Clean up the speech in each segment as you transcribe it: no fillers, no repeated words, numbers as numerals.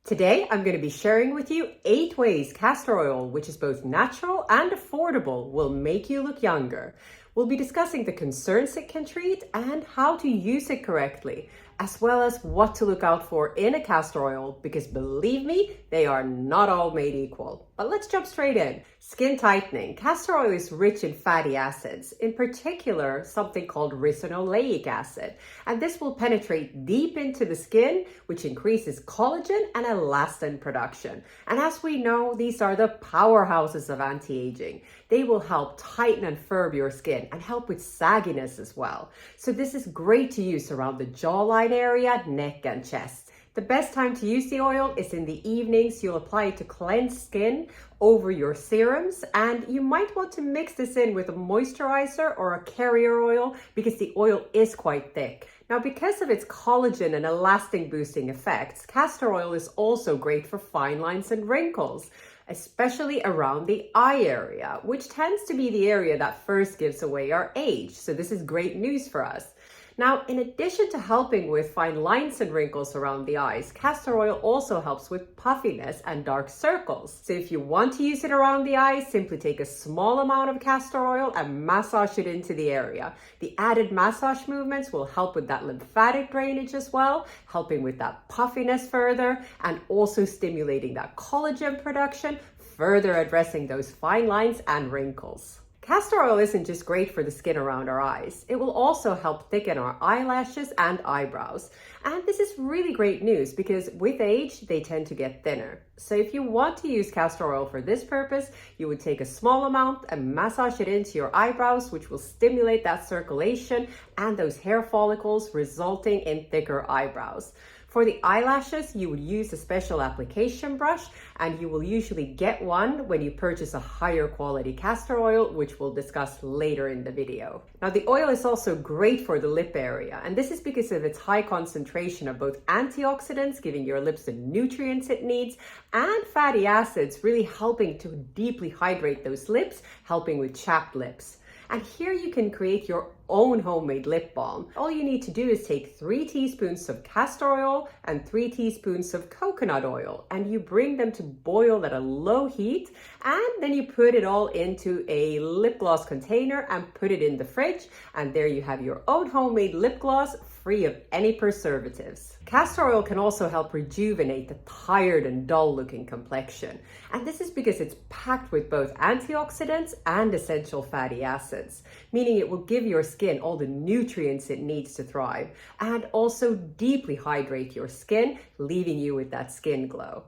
Today, I'm going to be sharing with you 8 ways castor oil, which is both natural and affordable, will make you look younger. We'll be discussing the concerns it can treat and how to use it correctly, as well as what to look out for in a castor oil, because believe me, they are not all made equal. But let's jump straight in. Skin tightening. Castor oil is rich in fatty acids, in particular something called ricinoleic acid, and this will penetrate deep into the skin, which increases collagen and elastin production. And as we know, these are the powerhouses of anti-aging. They will help tighten and firm your skin and help with sagginess as well. So this is great to use around the jawline area, neck and chest. The best time to use the oil is in the evenings. You'll apply it to cleanse skin over your serums, and you might want to mix this in with a moisturizer or a carrier oil because the oil is quite thick. Now, because of its collagen and elastin boosting effects, castor oil is also great for fine lines and wrinkles, especially around the eye area, which tends to be the area that first gives away our age. So this is great news for us. Now, in addition to helping with fine lines and wrinkles around the eyes, castor oil also helps with puffiness and dark circles. So if you want to use it around the eyes, simply take a small amount of castor oil and massage it into the area. The added massage movements will help with that lymphatic drainage as well, helping with that puffiness further, and also stimulating that collagen production, further addressing those fine lines and wrinkles. Castor oil isn't just great for the skin around our eyes. It will also help thicken our eyelashes and eyebrows. And this is really great news because with age, they tend to get thinner. So if you want to use castor oil for this purpose, you would take a small amount and massage it into your eyebrows, which will stimulate that circulation and those hair follicles, resulting in thicker eyebrows. For the eyelashes, you would use a special application brush, and you will usually get one when you purchase a higher quality castor oil, which we'll discuss later in the video. Now, the oil is also great for the lip area, and this is because of its high concentration of both antioxidants, giving your lips the nutrients it needs, and fatty acids, really helping to deeply hydrate those lips, helping with chapped lips. And here you can create your own homemade lip balm. All you need to do is take 3 teaspoons of castor oil and 3 teaspoons of coconut oil, and you bring them to boil at a low heat, and then you put it all into a lip gloss container and put it in the fridge, and there you have your own homemade lip gloss free of any preservatives. Castor oil can also help rejuvenate the tired and dull looking complexion, and this is because it's packed with both antioxidants and essential fatty acids, meaning it will give your skin all the nutrients it needs to thrive and also deeply hydrate your skin, leaving you with that skin glow.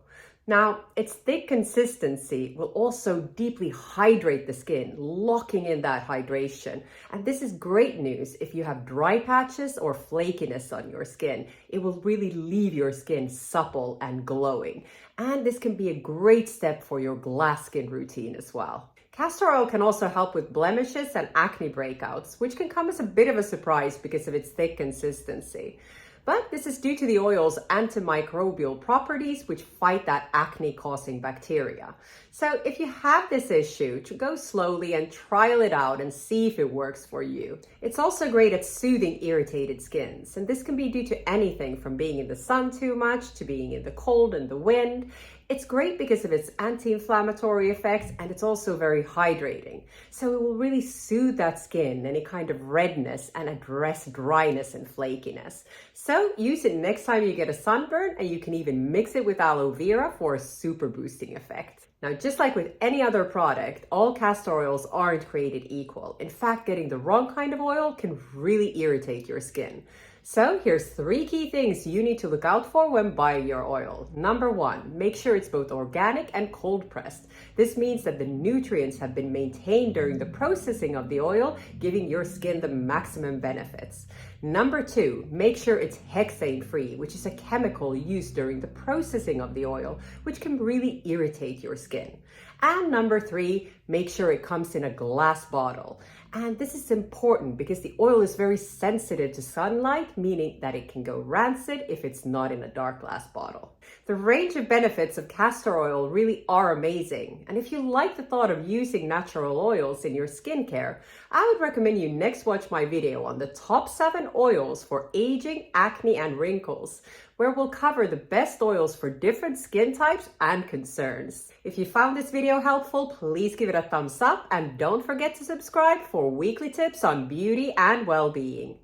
Now, its thick consistency will also deeply hydrate the skin, locking in that hydration. And this is great news if you have dry patches or flakiness on your skin. It will really leave your skin supple and glowing. And this can be a great step for your glass skin routine as well. Castor oil can also help with blemishes and acne breakouts, which can come as a bit of a surprise because of its thick consistency. But this is due to the oil's antimicrobial properties, which fight that acne-causing bacteria. So if you have this issue, go slowly and trial it out and see if it works for you. It's also great at soothing irritated skins, and this can be due to anything from being in the sun too much to being in the cold and the wind. It's great because of its anti-inflammatory effects, and it's also very hydrating. So it will really soothe that skin, any kind of redness, and address dryness and flakiness. So use it next time you get a sunburn, and you can even mix it with aloe vera for a super boosting effect. Now, just like with any other product, all castor oils aren't created equal. In fact, getting the wrong kind of oil can really irritate your skin. So here's 3 key things you need to look out for when buying your oil. Number 1, make sure it's both organic and cold pressed. This means that the nutrients have been maintained during the processing of the oil, giving your skin the maximum benefits. Number 2, make sure it's hexane free, which is a chemical used during the processing of the oil, which can really irritate your skin. And number 3, make sure it comes in a glass bottle. And this is important because the oil is very sensitive to sunlight, meaning that it can go rancid if it's not in a dark glass bottle. The range of benefits of castor oil really are amazing. And if you like the thought of using natural oils in your skincare, I would recommend you next watch my video on the top 7 oils for aging, acne, and wrinkles. where we'll cover the best oils for different skin types and concerns. If you found this video helpful, please give it a thumbs up and don't forget to subscribe for weekly tips on beauty and well-being.